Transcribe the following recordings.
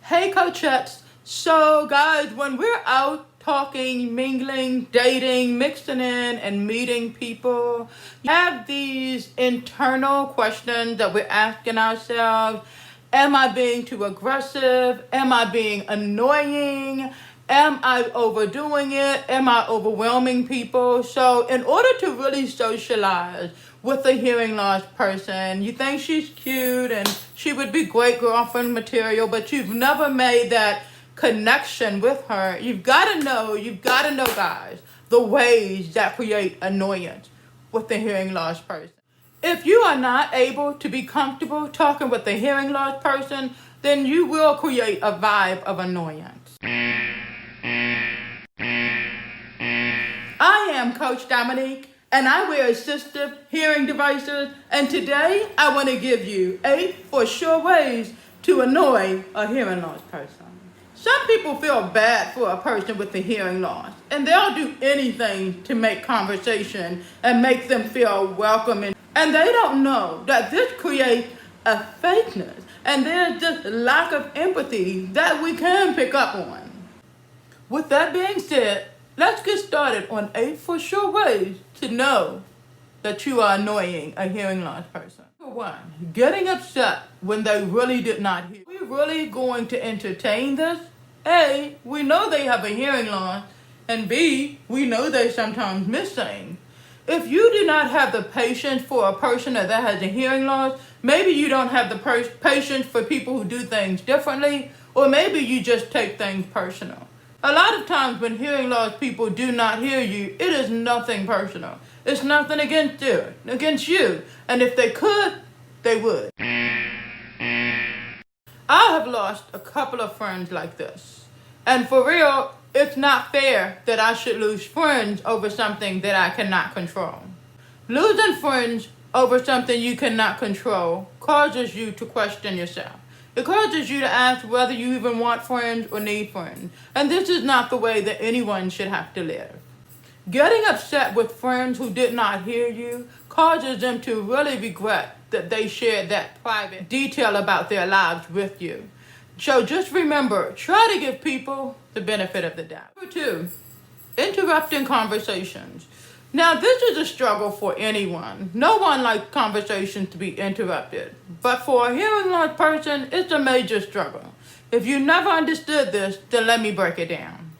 Hey coachettes, so guys, when we're out talking, mingling, dating, mixing in and meeting people, you have these internal questions that we're asking ourselves. Am I being too aggressive? Am I being annoying? Am I overdoing it? Am I overwhelming people? So in order to really socialize with a hearing loss person, you think she's cute and she would be great girlfriend material, but you've never made that connection with her. You've got to know, guys, the ways that create annoyance with the hearing loss person. If you are not able to be comfortable talking with a hearing loss person, then you will create a vibe of annoyance. I am Coach Dominique, and I wear assistive hearing devices, and today I want to give you 8 for sure ways to annoy a hearing loss person. Some people feel bad for a person with a hearing loss, and they'll do anything to make conversation and make them feel welcome, and they don't know that this creates a fakeness, and there's this lack of empathy that we can pick up on. With that being said, let's get started on 8 for sure ways to know that you are annoying a hearing loss person. Number 1, getting upset when they really did not hear. Are we really going to entertain this? A, we know they have a hearing loss, and B, we know they sometimes miss things. If you do not have the patience for a person that has a hearing loss, maybe you don't have the patience for people who do things differently, or maybe you just take things personal. A lot of times when hearing loss people do not hear you, it is nothing personal. It's nothing against you. And if they could, they would. I have lost a couple of friends like this. And for real, it's not fair that I should lose friends over something that I cannot control. Losing friends over something you cannot control causes you to question yourself. It causes you to ask whether you even want friends or need friends. And this is not the way that anyone should have to live. Getting upset with friends who did not hear you causes them to really regret that they shared that private detail about their lives with you. So just remember, try to give people the benefit of the doubt. Number 2, interrupting conversations. Now, this is a struggle for anyone. No one likes conversations to be interrupted. But for a hearing loss person, it's a major struggle. If you never understood this, then let me break it down.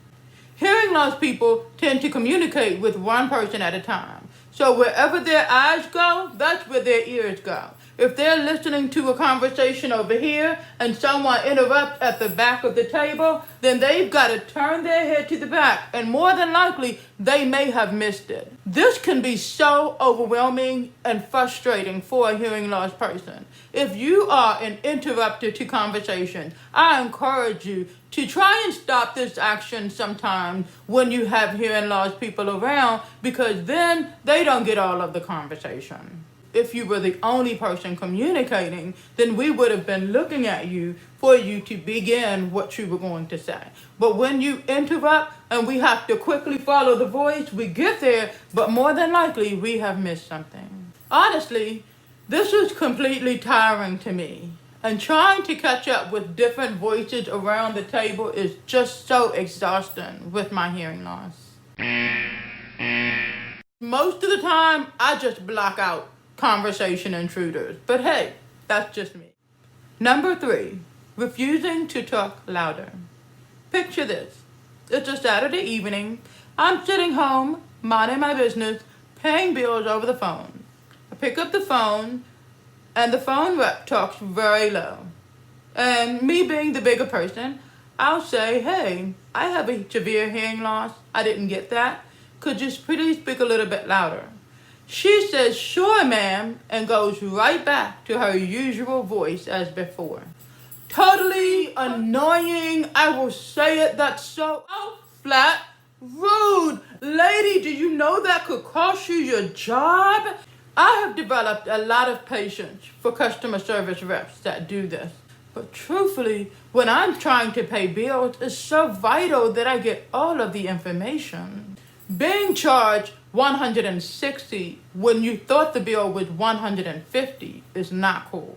Hearing loss people tend to communicate with one person at a time. So wherever their eyes go, that's where their ears go. If they're listening to a conversation over here and someone interrupts at the back of the table, then they've got to turn their head to the back, and more than likely, they may have missed it. This can be so overwhelming and frustrating for a hearing loss person. If you are an interrupter to conversation, I encourage you to try and stop this action sometimes when you have hearing loss people around, because then they don't get all of the conversation. If you were the only person communicating, then we would have been looking at you for you to begin what you were going to say. But when you interrupt and we have to quickly follow the voice, we get there, but more than likely we have missed something. Honestly, this is completely tiring to me. And trying to catch up with different voices around the table is just so exhausting with my hearing loss. Most of the time, I just block out conversation intruders. But hey, that's just me. Number 3, refusing to talk louder. Picture this. It's a Saturday evening. I'm sitting home, minding my business, paying bills over the phone. I pick up the phone, and the phone rep talks very low. And me being the bigger person, I'll say, hey, I have a severe hearing loss. I didn't get that. Could you please speak a little bit louder? She says, sure, ma'am, and goes right back to her usual voice as before. Totally annoying. I will say it. That's so flat, rude. Lady, do you know that could cost you your job? I have developed a lot of patience for customer service reps that do this. But truthfully, when I'm trying to pay bills, it's so vital that I get all of the information. Being charged $160 when you thought the bill was $150 is not cool.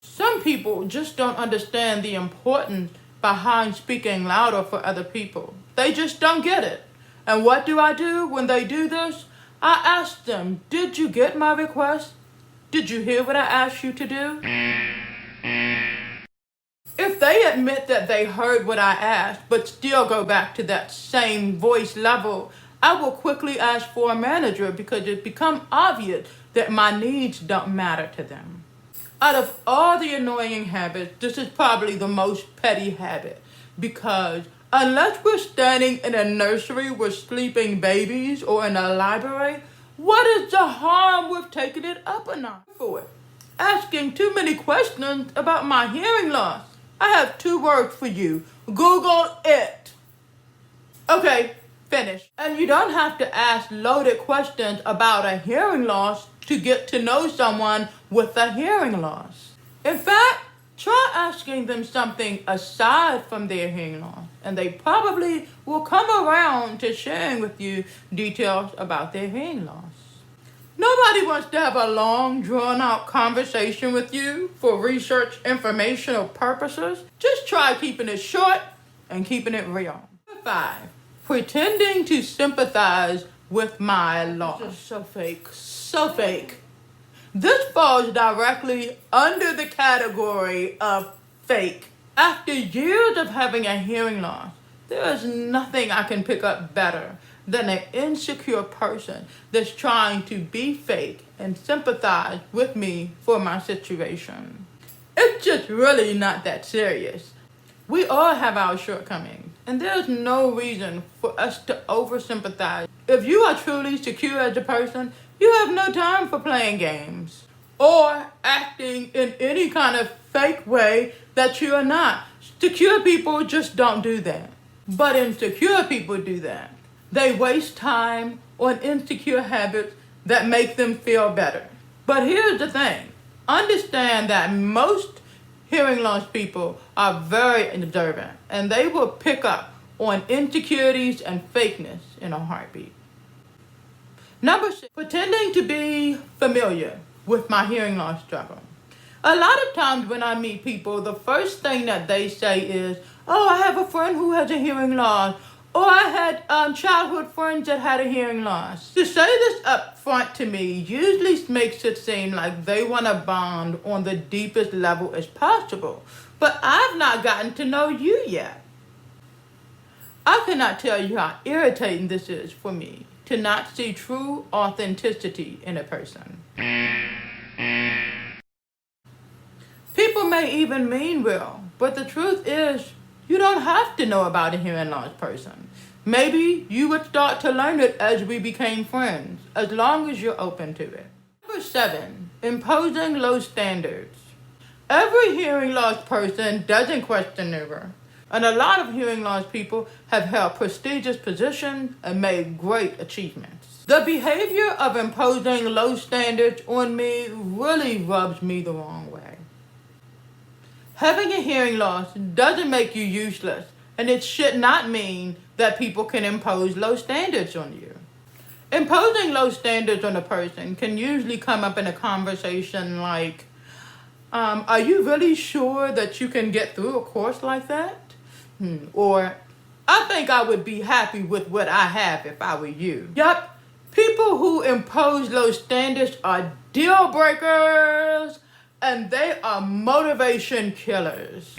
Some people just don't understand the importance behind speaking louder for other people. They just don't get it. And what do I do when they do this? I ask them, did you get my request? Did you hear what I asked you to do? If they admit that they heard what I asked, but still go back to that same voice level, I will quickly ask for a manager because it's become obvious that my needs don't matter to them. Out of all the annoying habits, this is probably the most petty habit because unless we're standing in a nursery with sleeping babies or in a library, what is the harm with taking it up a notch for it? Asking too many questions about my hearing loss. I have 2 words for you. Google it. Okay, finish. And you don't have to ask loaded questions about a hearing loss to get to know someone with a hearing loss. In fact, try asking them something aside from their hearing loss, and they probably will come around to sharing with you details about their hearing loss. Nobody wants to have a long, drawn-out conversation with you for research informational purposes. Just try keeping it short and keeping it real. 5. Pretending to sympathize with my loss. This is so fake. So fake. This falls directly under the category of fake. After years of having a hearing loss, there is nothing I can pick up better than an insecure person that's trying to be fake and sympathize with me for my situation. It's just really not that serious. We all have our shortcomings, and there's no reason for us to over-sympathize. If you are truly secure as a person, you have no time for playing games or acting in any kind of fake way that you are not. Secure people just don't do that. But insecure people do that. They waste time on insecure habits that make them feel better. But here's the thing. Understand that most hearing loss people are very observant, and they will pick up on insecurities and fakeness in a heartbeat. Number 6, pretending to be familiar with my hearing loss struggle. A lot of times when I meet people, the first thing that they say is, oh, I have a friend who has a hearing loss. Or I had childhood friends that had a hearing loss. To say this up front to me usually makes it seem like they want to bond on the deepest level as possible. But I've not gotten to know you yet. I cannot tell you how irritating this is for me to not see true authenticity in a person. People may even mean well, but the truth is, you don't have to know about a hearing loss person. Maybe you would start to learn it as we became friends, as long as you're open to it. Number 7, imposing low standards. Every hearing loss person doesn't question youre, and a lot of hearing loss people have held prestigious positions and made great achievements. The behavior of imposing low standards on me really rubs me the wrong way. Having a hearing loss doesn't make you useless, and it should not mean that people can impose low standards on you. Imposing low standards on a person can usually come up in a conversation like, are you really sure that you can get through a course like that? Or, I think I would be happy with what I have if I were you. Yup, people who impose low standards are deal breakers. And they are motivation killers.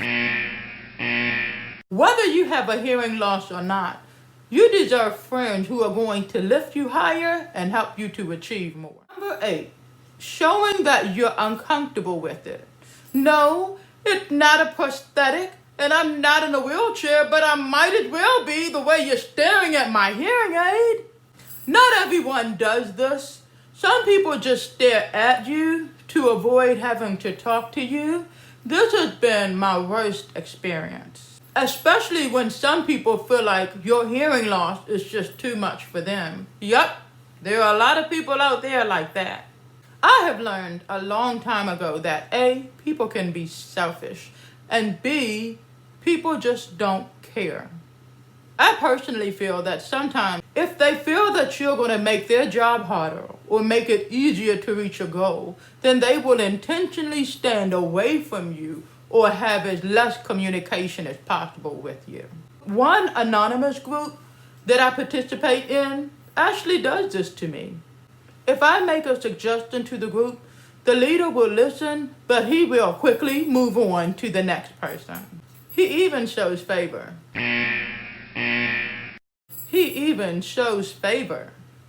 Whether you have a hearing loss or not, you deserve friends who are going to lift you higher and help you to achieve more. Number 8, showing that you're uncomfortable with it. No, it's not a prosthetic, and I'm not in a wheelchair, but I might as well be the way you're staring at my hearing aid. Not everyone does this. Some people just stare at you to avoid having to talk to you. This has been my worst experience. Especially when some people feel like your hearing loss is just too much for them. Yup, there are a lot of people out there like that. I have learned a long time ago that A, people can be selfish, and B, people just don't care. I personally feel that sometimes if they feel that you're going to make their job harder or make it easier to reach a goal, then they will intentionally stand away from you or have as less communication as possible with you. One anonymous group that I participate in actually does this to me. If I make a suggestion to the group, the leader will listen, but he will quickly move on to the next person. He even shows favor.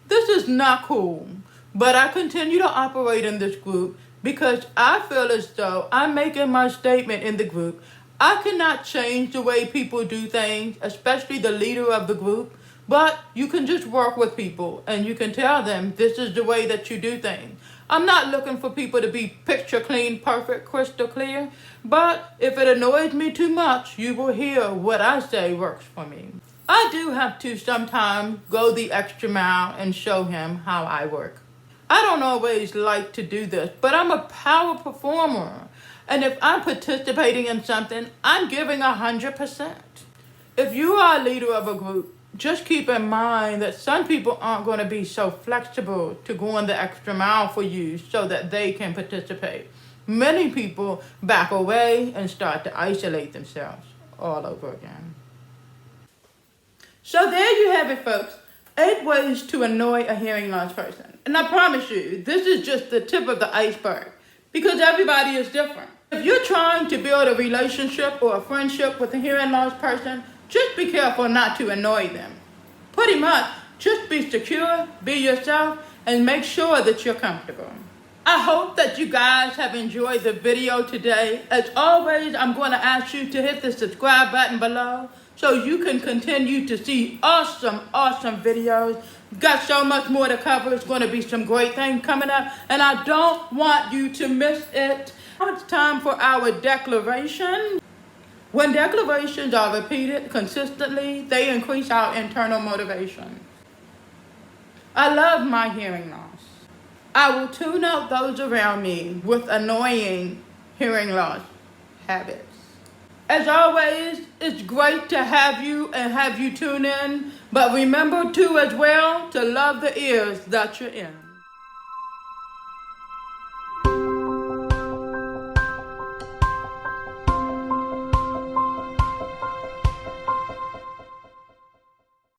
This is not cool, but I continue to operate in this group because I feel as though I'm making my statement in the group. I cannot change the way people do things, especially the leader of the group, but you can just work with people and you can tell them this is the way that you do things. I'm not looking for people to be picture clean, perfect, crystal clear, but if it annoys me too much, you will hear what I say works for me. I do have to sometimes go the extra mile and show him how I work. I don't always like to do this, but I'm a power performer. And if I'm participating in something, I'm giving 100%. If you are a leader of a group, just keep in mind that some people aren't going to be so flexible to go on the extra mile for you so that they can participate. Many people back away and start to isolate themselves all over again. So there you have it, folks. 8 ways to annoy a hearing loss person. And I promise you, this is just the tip of the iceberg because everybody is different. If you're trying to build a relationship or a friendship with a hearing loss person, just be careful not to annoy them. Pretty much, just be secure, be yourself, and make sure that you're comfortable. I hope that you guys have enjoyed the video today. As always, I'm going to ask you to hit the subscribe button below so you can continue to see awesome videos. Got so much more to cover. It's going to be some great things coming up, and I don't want you to miss it. Now it's time for our declaration. When declarations are repeated consistently, they increase our internal motivation. I love my hearing loss. I will tune out those around me with annoying hearing loss habits. As always, it's great to have you and have you tune in, but remember too as well to love the ears that you're in.